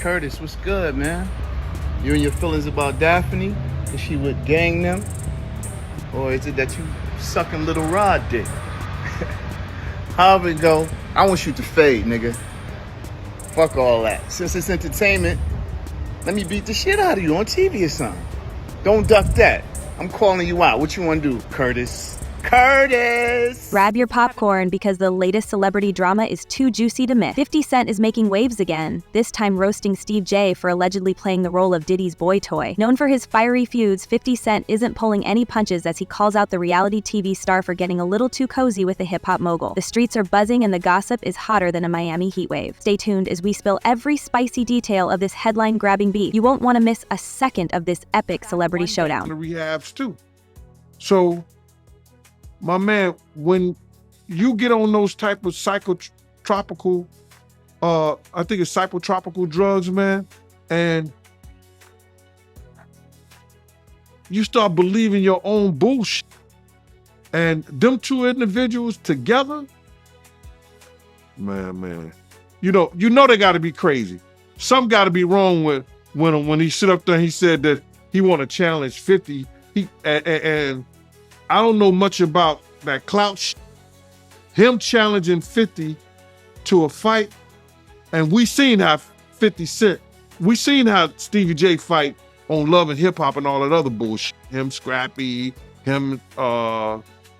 Curtis, what's good, man? You and your feelings about Daphne? Is she with gang them? Or is it that you sucking little Rod dick? However it go, I want you to fade, nigga. Fuck all that. Since it's entertainment, let me beat the shit out of you on TV or something. Don't duck that. I'm calling you out. What you want to do, Curtis? Curtis! Grab your popcorn because the latest celebrity drama is too juicy to miss. 50 Cent is making waves again, this time roasting Steve J for allegedly playing the role of Diddy's boy toy. Known for his fiery feuds, 50 Cent isn't pulling any punches as he calls out the reality TV star for getting a little too cozy with the hip-hop mogul. The streets are buzzing and the gossip is hotter than a Miami heatwave. Stay tuned as we spill every spicy detail of this headline-grabbing beef. You won't want to miss a second of this epic celebrity showdown. The rehabs too. So, my man, when you get on those type of psychotropical, I think it's psychotropical drugs, man, and you start believing your own bullshit, and them two individuals together, man, you know they got to be crazy. Something got to be wrong with when he sit up there and he said that he want to challenge 50. And I don't know much about that clout shit. Him challenging 50 to a fight, and we seen how 50 Cent, we seen how Stevie J fight on Love and Hip Hop and all that other bullshit. Him, Scrappy, him,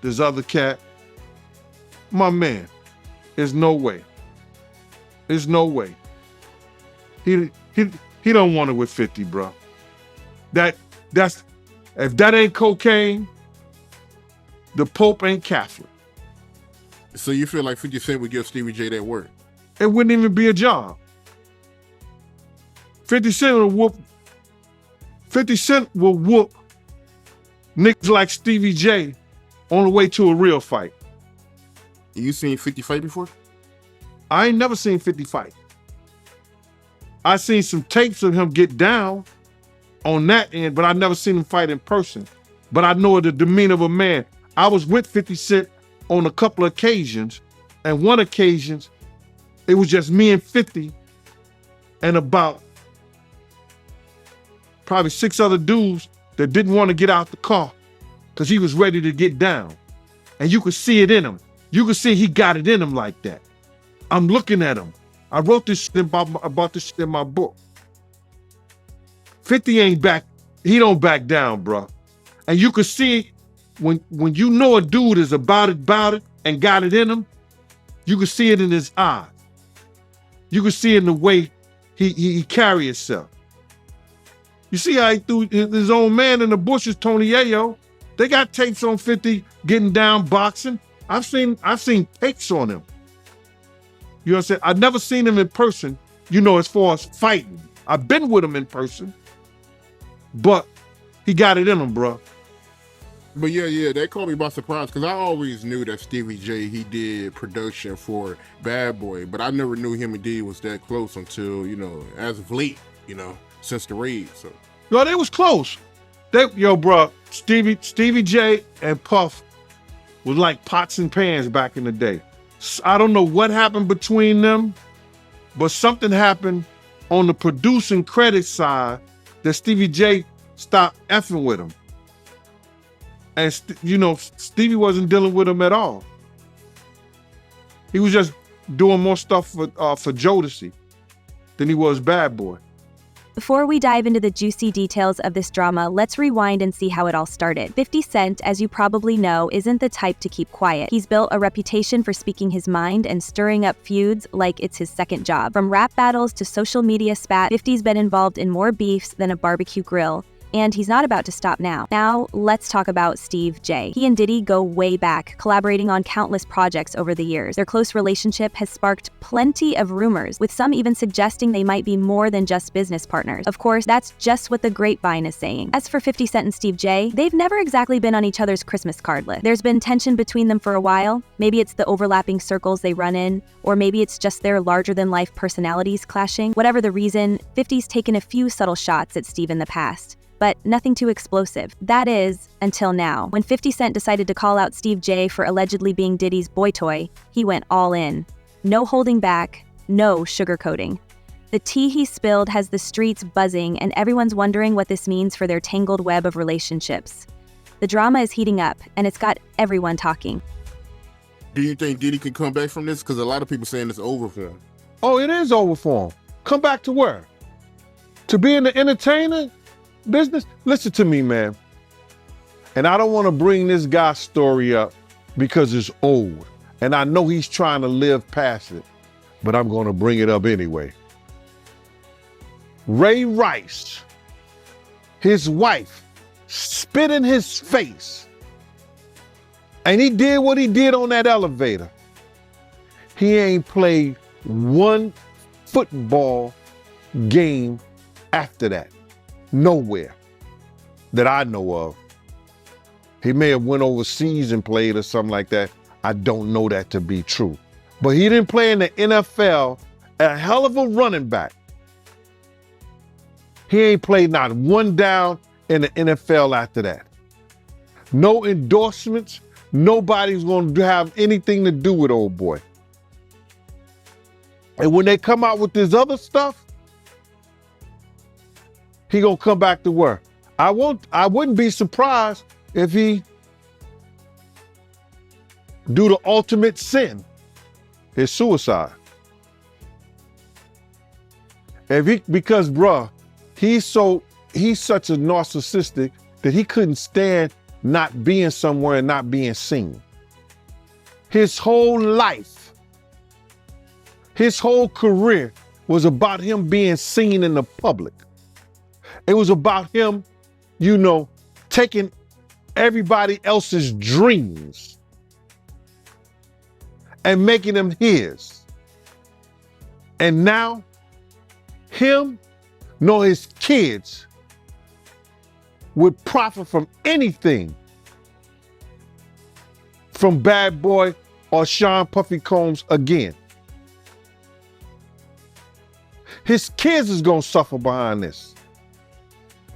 this other cat. My man, there's no way. There's no way. He don't want it with 50, bro. That's if that ain't cocaine, the Pope ain't Catholic. So you feel like 50 Cent would give Stevie J that work? It wouldn't even be a job. 50 Cent will whoop niggas like Stevie J on the way to a real fight. You seen 50 fight before? I ain't never seen 50 fight. I seen some tapes of him get down on that end, but I never seen him fight in person. But I know the demeanor of a man. I was with 50 Cent on a couple of occasions, and one occasion, it was just me and 50 and about probably 6 other dudes that didn't want to get out the car because he was ready to get down. And you could see it in him. You could see he got it in him like that. I'm looking at him. I wrote this shit about this shit in my book. 50 ain't back, he don't back down, bro. And you could see when you know a dude is about it and got it in him, you can see it in his eyes. You can see it in the way he carry himself. You see how he threw his own man in the bushes, Tony Yayo. They got tapes on 50 getting down boxing. I've seen takes on him. You know what I'm saying? I've never seen him in person, as far as fighting. I've been with him in person, but he got it in him, bro. But yeah, that caught me by surprise because I always knew that Stevie J, he did production for Bad Boy, but I never knew him and Diddy was that close until, as of late, since the raid. So. Yo, they was close. Bro, Stevie J and Puff was like pots and pans back in the day. I don't know what happened between them, but something happened on the producing credit side that Stevie J stopped effing with him. And, Stevie wasn't dealing with him at all. He was just doing more stuff for Jodeci than he was Bad Boy. Before we dive into the juicy details of this drama, let's rewind and see how it all started. 50 Cent, as you probably know, isn't the type to keep quiet. He's built a reputation for speaking his mind and stirring up feuds like it's his second job. From rap battles to social media spat, 50's been involved in more beefs than a barbecue grill. And he's not about to stop now. Now, let's talk about Steve J. He and Diddy go way back, collaborating on countless projects over the years. Their close relationship has sparked plenty of rumors, with some even suggesting they might be more than just business partners. Of course, that's just what the grapevine is saying. As for 50 Cent and Steve J, they've never exactly been on each other's Christmas card list. There's been tension between them for a while. Maybe it's the overlapping circles they run in, or maybe it's just their larger-than-life personalities clashing. Whatever the reason, 50's taken a few subtle shots at Steve in the past, but nothing too explosive. That is, until now. When 50 Cent decided to call out Steve J for allegedly being Diddy's boy toy, he went all in. No holding back, no sugarcoating. The tea he spilled has the streets buzzing, and everyone's wondering what this means for their tangled web of relationships. The drama is heating up, and it's got everyone talking. Do you think Diddy can come back from this? Because a lot of people saying it's over for him. Oh, it is over for him. Come back to where? To be in the entertainer business? Listen to me, man. And I don't want to bring this guy's story up because it's old. And I know he's trying to live past it, but I'm going to bring it up anyway. Ray Rice, his wife, spit in his face. And he did what he did on that elevator. He ain't played one football game after that. Nowhere that I know of. He may have went overseas and played or something like that. I don't know that to be true. But he didn't play in the NFL, a hell of a running back. He ain't played not one down in the NFL after that. No endorsements. Nobody's going to have anything to do with old boy. And when they come out with this other stuff, he gonna come back to work. I wouldn't be surprised if he do the ultimate sin, his suicide. Because bruh, he's such a narcissistic that he couldn't stand not being somewhere and not being seen. His whole life, his whole career was about him being seen in the public. It was about him, taking everybody else's dreams and making them his. And now, him nor his kids would profit from anything from Bad Boy or Sean Puffy Combs again. His kids is gonna suffer behind this.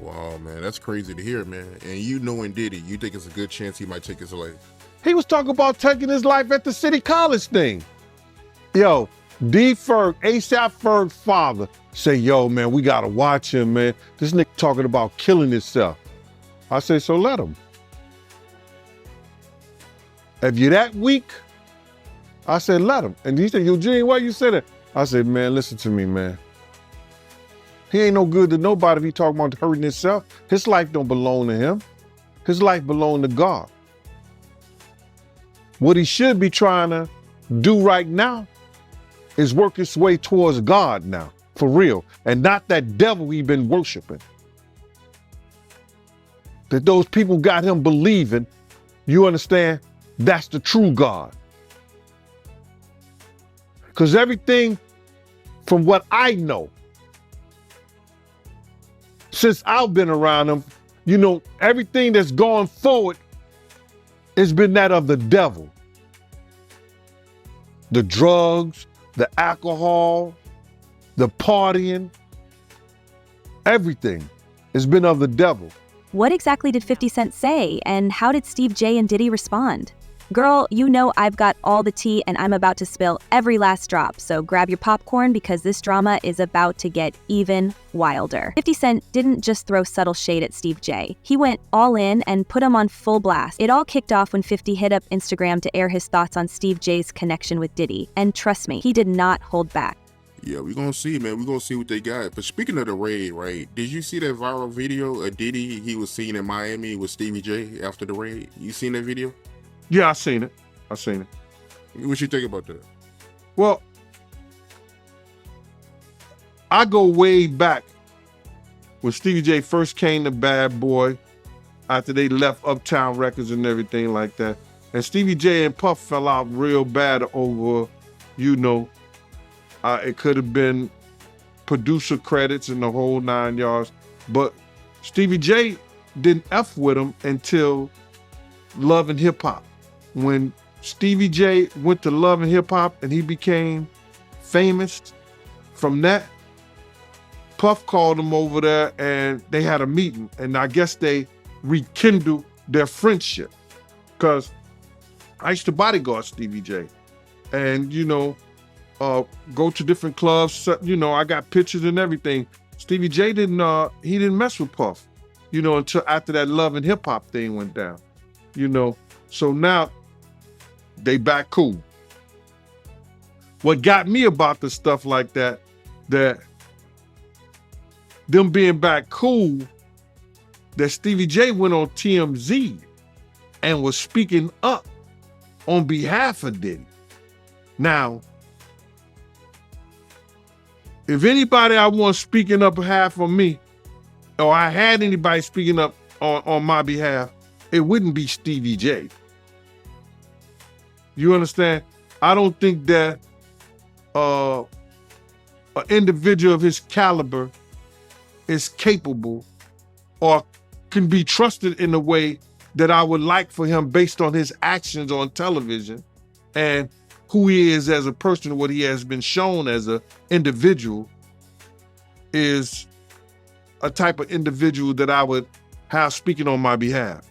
Wow, man, that's crazy to hear, man. And you knowing Diddy, you think it's a good chance he might take his life? He was talking about taking his life at the City College thing. Yo, D. Ferg, ASAP Ferg's father, say, yo, man, we gotta watch him, man. This nigga talking about killing himself. I say, so let him. If you're that weak, I said, let him. And he said, Eugene, why you say that? I said, man, listen to me, man. He ain't no good to nobody if he talking about hurting himself. His life don't belong to him. His life belong to God. What he should be trying to do right now is work his way towards God now, for real, and not that devil we've been worshiping. That those people got him believing, you understand, that's the true God. Because everything from what I know, since I've been around him, everything that's gone forward has been that of the devil. The drugs, the alcohol, the partying, everything has been of the devil. What exactly did 50 Cent say, and how did Steve J and Diddy respond? Girl, I've got all the tea and I'm about to spill every last drop, so grab your popcorn because this drama is about to get even wilder. 50 Cent didn't just throw subtle shade at Steve J. He went all in and put him on full blast. It all kicked off when 50 hit up Instagram to air his thoughts on Steve J's connection with Diddy. And trust me, he did not hold back. Yeah, we're gonna see, man. We're gonna see what they got. But speaking of the raid, right? Did you see that viral video of Diddy he was seen in Miami with Stevie J after the raid? You seen that video? Yeah, I seen it. What you think about that? Well, I go way back when Stevie J first came to Bad Boy after they left Uptown Records and everything like that. And Stevie J and Puff fell out real bad over, it could have been producer credits and the whole 9 yards. But Stevie J didn't F with him until Love and Hip Hop. When Stevie J went to Love and Hip Hop and he became famous from that, Puff called him over there and they had a meeting. And I guess they rekindled their friendship. Because I used to bodyguard Stevie J. And, go to different clubs. You know, I got pictures and everything. Stevie J didn't mess with Puff, you know, until after that Love and Hip Hop thing went down, you know. So now they back cool. What got me about the stuff like that them being back cool, that Stevie J went on TMZ and was speaking up on behalf of Diddy. Now, if anybody I want speaking up behalf of me, or I had anybody speaking up on my behalf, it wouldn't be Stevie J. You understand? I don't think that an individual of his caliber is capable or can be trusted in a way that I would like for him based on his actions on television and who he is as a person, what he has been shown as an individual, is a type of individual that I would have speaking on my behalf.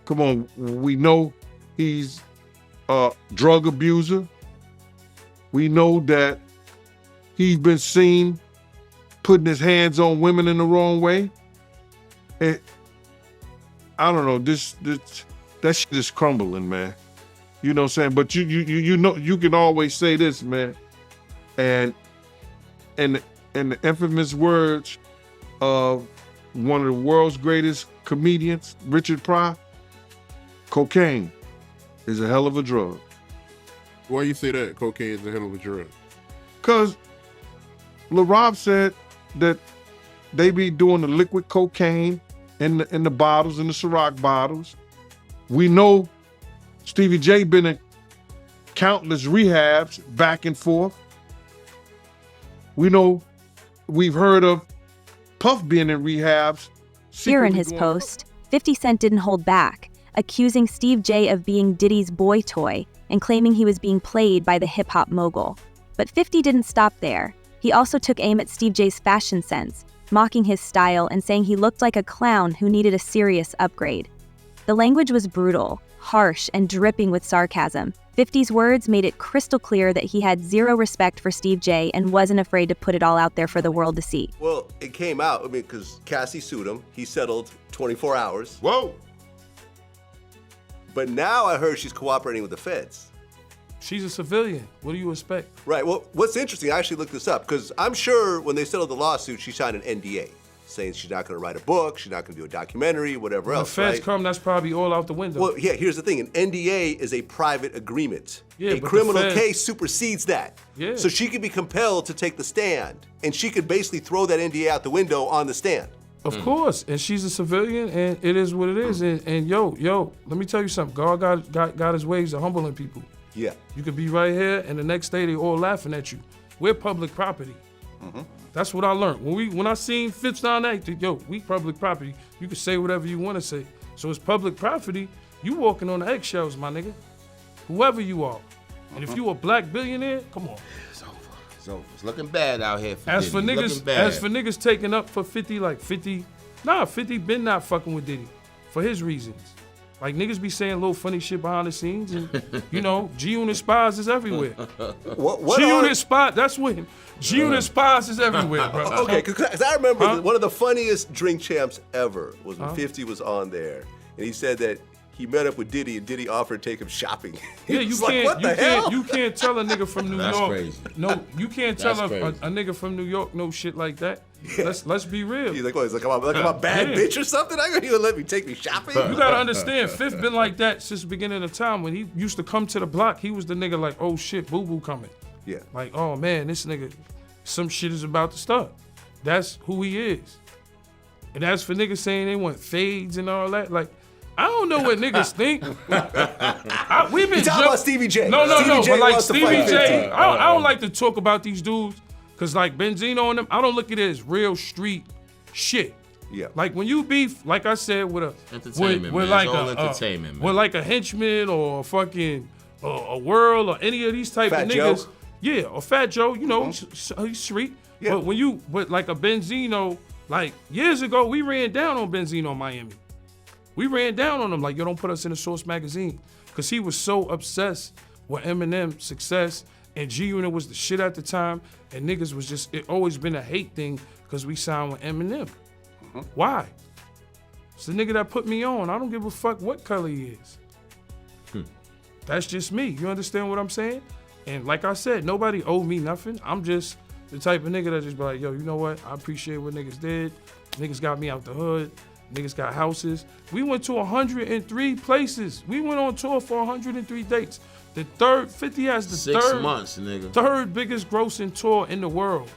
Come on, we know he's a drug abuser. We know that he's been seen putting his hands on women in the wrong way. And I don't know, that shit is crumbling, man. You know what I'm saying? But you know, you can always say this, man. And the infamous words of one of the world's greatest comedians, Richard Pryor, cocaine is a hell of a drug. Why you say that? Cocaine is a hell of a drug. Because Lil Rob said that they be doing the liquid cocaine in the bottles, in the Ciroc bottles. We know Stevie J been in countless rehabs back and forth. We know, we've heard of Puff being in rehabs. Here in his post, 50 Cent didn't hold back, accusing Steve J of being Diddy's boy toy and claiming he was being played by the hip-hop mogul. But 50 didn't stop there. He also took aim at Steve J's fashion sense, mocking his style and saying he looked like a clown who needed a serious upgrade. The language was brutal, harsh, and dripping with sarcasm. 50's words made it crystal clear that he had zero respect for Steve J and wasn't afraid to put it all out there for the world to see. Well, it came out, I mean, because Cassie sued him. He settled 24 hours. Whoa. But now I heard she's cooperating with the feds. She's a civilian. What do you expect? Right, well, what's interesting, I actually looked this up, because I'm sure when they settled the lawsuit, she signed an NDA, saying she's not gonna write a book, she's not gonna do a documentary, whatever When else, the feds right? come, that's probably all out the window. Well, yeah, here's the thing, an NDA is a private agreement. Yeah, a but the criminal feds- case supersedes that. Yeah. So she could be compelled to take the stand, and she could basically throw that NDA out the window on the stand. Of course, and she's a civilian, and it is what it is. And yo, let me tell you something. God got his ways of humbling people. Yeah. You could be right here, and the next day they all laughing at you. We're public property. That's what I learned. When I seen Fitz down there, yo, we public property. You can say whatever you want to say. So it's public property. You walking on the eggshells, my nigga. Whoever you are. And if you a black billionaire, come on. It's over. It's over. It's looking bad out here for As for Diddy. niggas, Looking bad. as for niggas taking up for 50, like 50, 50 been not fucking with Diddy for his reasons. Like niggas be saying little funny shit behind the scenes, and you know, G-Unit spies is everywhere. G-Unit spy, that's when G-Unit spies is everywhere, bro. Okay, because I remember one of the funniest Drink Champs ever was when 50 was on there, and he said that he met up with Diddy, and Diddy offered to take him shopping. Yeah, you was can't, like, what the hell? you can't tell a nigga from New That's York. crazy. No, you can't tell That's a crazy. nigga from New York no shit like that. Yeah. Let's be real. He's like, what? He's like, I'm a bad Yeah. bitch or something? I gonna let me take me shopping? You gotta understand, Fifth been like that since the beginning of time. When he used to come to the block, he was the nigga like, oh shit, boo boo coming. Yeah. Like, oh man, this nigga, some shit is about to start. That's who he is. And as for niggas saying they want fades and all that, like, I don't know what niggas think. We've been You talking about Stevie J. No, Stevie J but like wants to Stevie fight J, 50. I don't like to talk about these dudes, cause like Benzino and them, I don't look at it as real street shit. Yeah. Like when you beef, like I said, with a Entertainment, with man. like It's all a entertainment, man. with like a henchman or a fucking a World or any of these type Fat of Joe. niggas. Yeah, or Fat Joe, you know, he's street. Yeah. But like a Benzino, like years ago, we ran down on Benzino in Miami. We ran down on him like, yo, don't put us in the Source magazine. Because he was so obsessed with Eminem's success And G-Unit was the shit at the time, and niggas was just, it always been a hate thing because we signed with Eminem. Why? It's the nigga that put me on. I don't give a fuck what color he is. That's just me. You understand what I'm saying? And like I said, nobody owed me nothing. I'm just the type of nigga that just be like, yo, you know what? I appreciate what niggas did. Niggas got me out the hood. Niggas got houses. We went to 103 places. We went on tour for 103 dates. The third, 50 has the 6 months, nigga. third biggest grossing tour in the world.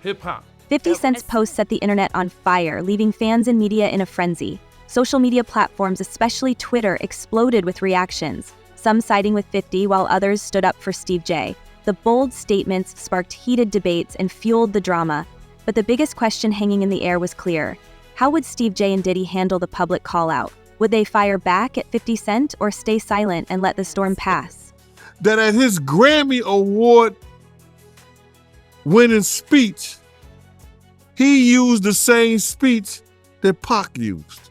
Hip hop. 50 Cent's post set the internet on fire, leaving fans and media in a frenzy. Social media platforms, especially Twitter, exploded with reactions, some siding with 50 while others stood up for Steve J. The bold statements sparked heated debates and fueled the drama, but the biggest question hanging in the air was clear. How would Steve J and Diddy handle the public call-out? Would they fire back at 50 Cent or stay silent and let the storm pass? That at his Grammy Award winning speech, he used the same speech that Pac used.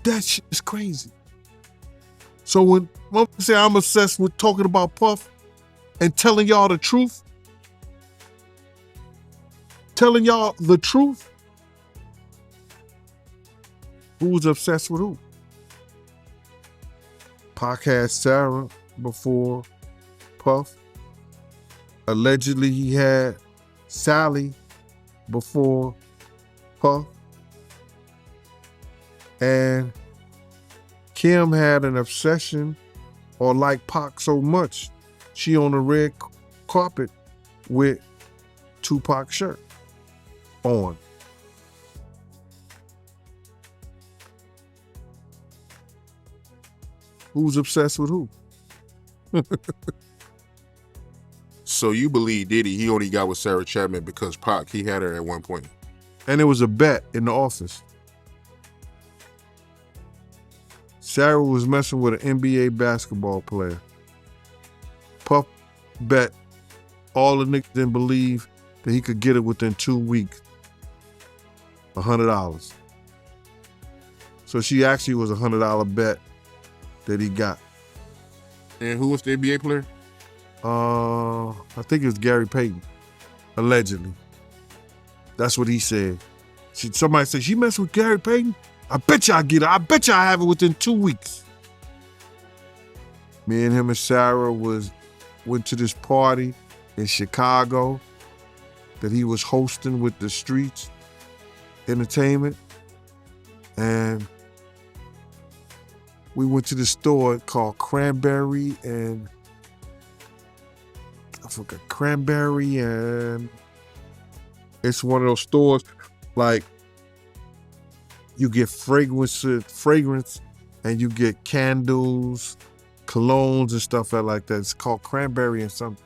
That shit is crazy. So when I say I'm obsessed with talking about Puff and telling y'all the truth, who's obsessed with who? Pac had Sarah before Puff. Allegedly, he had Sally before Puff. And Kim had an obsession or liked Pac so much, she on the red carpet with Tupac shirt on. Who's obsessed with who? So you believe Diddy, he only got with Sarah Chapman because Pac, he had her at one point. And it was a bet in the office. Sarah was messing with an NBA basketball player. Puff bet all the niggas didn't believe that he could get it within 2 weeks. $100. So she actually was a $100 bet that he got. And who was the NBA player? I think it was Gary Payton, allegedly. That's what he said. Somebody said, she messed with Gary Payton? I bet you I get it. I bet you I have it within 2 weeks. Me and him and Sarah went to this party in Chicago that he was hosting with the Streets Entertainment. And we went to this store called Cranberry and it's one of those stores like you get fragrance and you get candles, colognes and stuff like that. It's called Cranberry and something.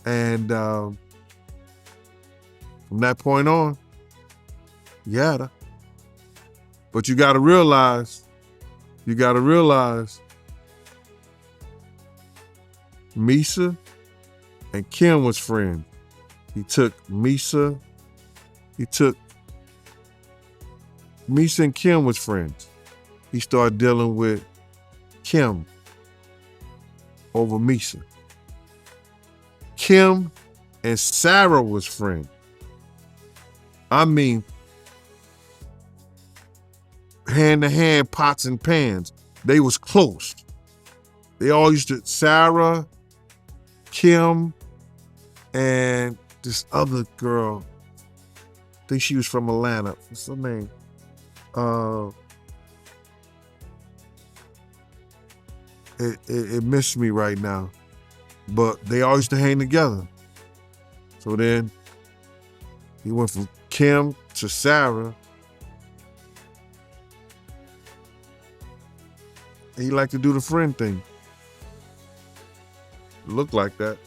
And from that point on, you had her. But you gotta realize, Misa and Kim was friends. Misa and Kim was friends. He started dealing with Kim over Misa. Kim and Sarah was friends. I mean, hand to hand, pots and pans. They was close. They all used to, Sarah, Kim, and this other girl, I think she was from Atlanta. What's her name? It missed me right now. But they all used to hang together. So then he went from Kim to Sarah. And he liked to do the friend thing. It looked like that.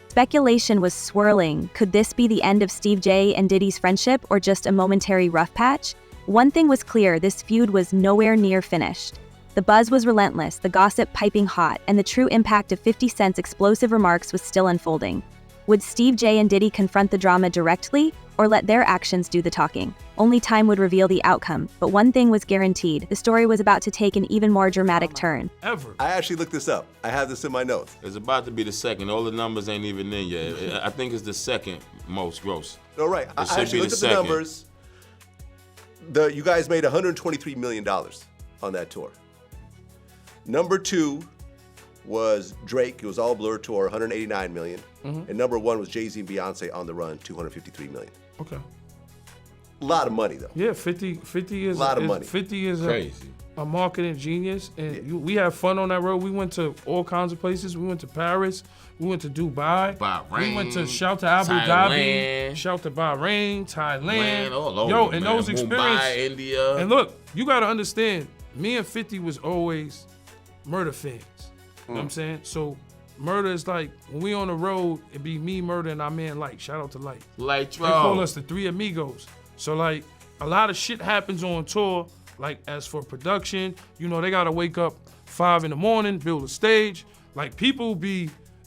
Speculation was swirling. Could this be the end of Steve J and Diddy's friendship or just a momentary rough patch? One thing was clear, this feud was nowhere near finished. The buzz was relentless, the gossip piping hot, and the true impact of 50 Cent's explosive remarks was still unfolding. Would Steve J and Diddy confront the drama directly, or let their actions do the talking. Only time would reveal the outcome, but one thing was guaranteed. The story was about to take an even more dramatic turn. Ever. I actually looked this up. I have this in my notes. It's about to be the second. All the numbers ain't even in yet. I think it's the second most gross. All right. I should actually be looked the at the second. numbers. You guys made $123 million on that tour. Number 2 was Drake. It was all Blur tour, 189 million. And number 1 was Jay-Z and Beyonce on the Run, 253 million. Okay. A lot of money though. Yeah, 50 is a lot of money. 50 is Crazy. a marketing genius, and we had fun on that road. We went to all kinds of places. We went to Paris. We went to Dubai. Bahrain, We went to shout to Abu Dhabi. Thailand. Shout to Bahrain, Thailand. Man, all over, Yo, and man. those experiences. Mumbai, India. And look, you gotta understand, me and 50 was always Murder fans. You know what I'm saying? So Murder is like, when we on the road, it be me, Murder, and our man Light. Shout out to Light. Like, They call us the Three Amigos. So like, a lot of shit happens on tour. Like as for production, you know, they gotta wake up 5 in the morning, build a stage. Like people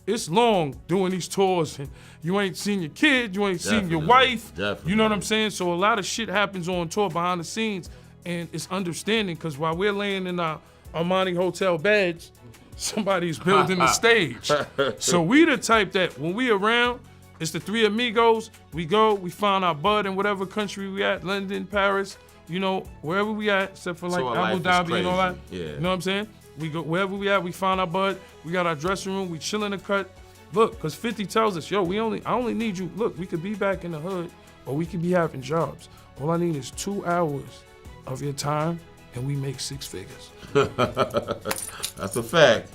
it's long doing these tours, and you ain't seen your kid, you ain't seen your Definitely, wife. definitely. You know what I'm saying? So a lot of shit happens on tour behind the scenes, and it's understanding, because while we're laying in our Armani hotel beds, somebody's building the stage. So we the type that when we around, it's the Three Amigos. We go, we find our bud in whatever country we at, London, Paris, you know, wherever we at, except for like So our Abu life is Dhabi and all that. crazy. Yeah. You know what I'm saying? We go wherever we at, we find our bud. We got our dressing room. We chill in the cut. Look, because 50 tells us, yo, I only need you. Look, we could be back in the hood, or we could be having jobs. All I need is 2 hours of your time, and we make 6 figures. That's a fact.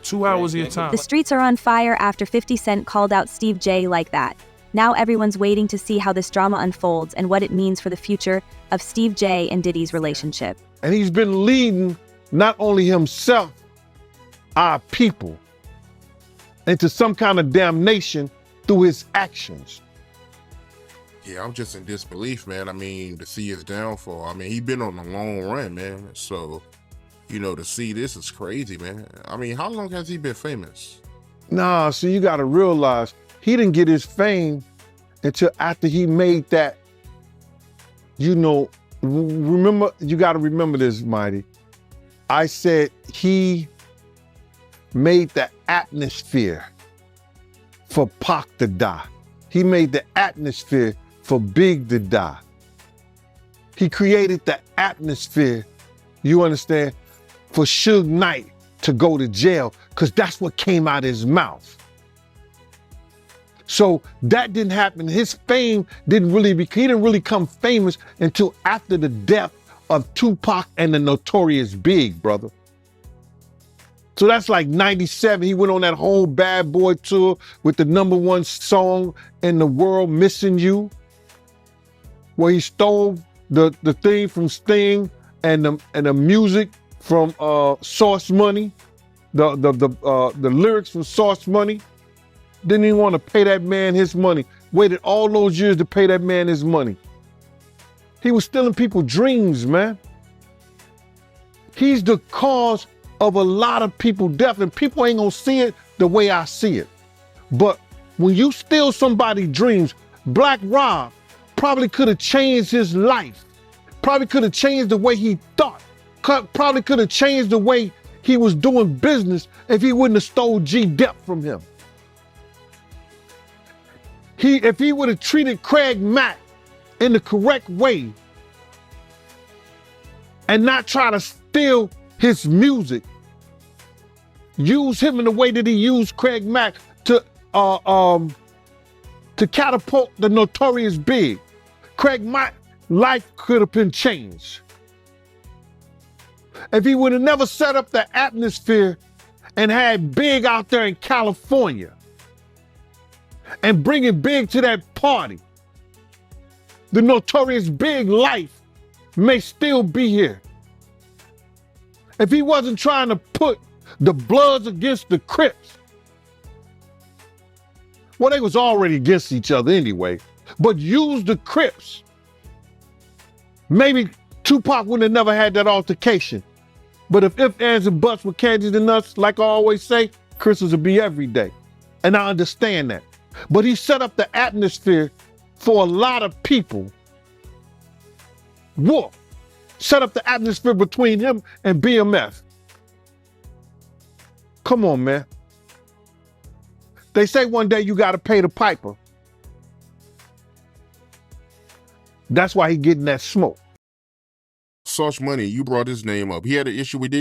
2 hours of your time. The streets are on fire after 50 Cent called out Steve J like that. Now everyone's waiting to see how this drama unfolds and what it means for the future of Steve J and Diddy's relationship. And he's been leading not only himself, our people, into some kind of damnation through his actions. Yeah, I'm just in disbelief, man. I mean, to see his downfall. I mean, he been on a long run, man. So, you know, to see this is crazy, man. I mean, how long has he been famous? Nah, so you gotta realize, he didn't get his fame until after he made that, you know, remember, you gotta remember this, Mighty. I said he made the atmosphere for Pac to die. He made the atmosphere for Big to die. He created the atmosphere, you understand, for Suge Knight to go to jail, because that's what came out of his mouth. So that didn't happen. His fame he didn't really come famous until after the death of Tupac and the Notorious Big, brother. So that's like 97. He went on that whole Bad Boy tour with the #1 song in the world, Missing You, where he stole the thing from Sting and the music from Source Money, the lyrics from Source Money. Didn't even want to pay that man his money. Waited all those years to pay that man his money. He was stealing people's dreams, man. He's the cause of a lot of people's death, and people ain't gonna see it the way I see it. But when you steal somebody's dreams, Black Rob probably could have changed his life. Probably could have changed the way he thought. Probably could have changed the way he was doing business if he wouldn't have stole G-Dep from him. If he would have treated Craig Mack in the correct way and not try to steal his music, use him in the way that he used Craig Mack to catapult the Notorious Big, Craig Mack's life could have been changed. If he would have never set up the atmosphere and had Big out there in California and bringing Big to that party, the Notorious Big life may still be here. If he wasn't trying to put the Bloods against the Crips, well, they was already against each other anyway, but use the Crips, maybe Tupac wouldn't have never had that altercation. But if ands, and buts were candies and nuts, like I always say, Christmas would be every day. And I understand that. But he set up the atmosphere for a lot of people. Wolf set up the atmosphere between him and BMF. Come on, man. They say one day you got to pay the piper. That's why he getting that smoke. Sauce Money, you brought his name up. He had an issue with Diddy.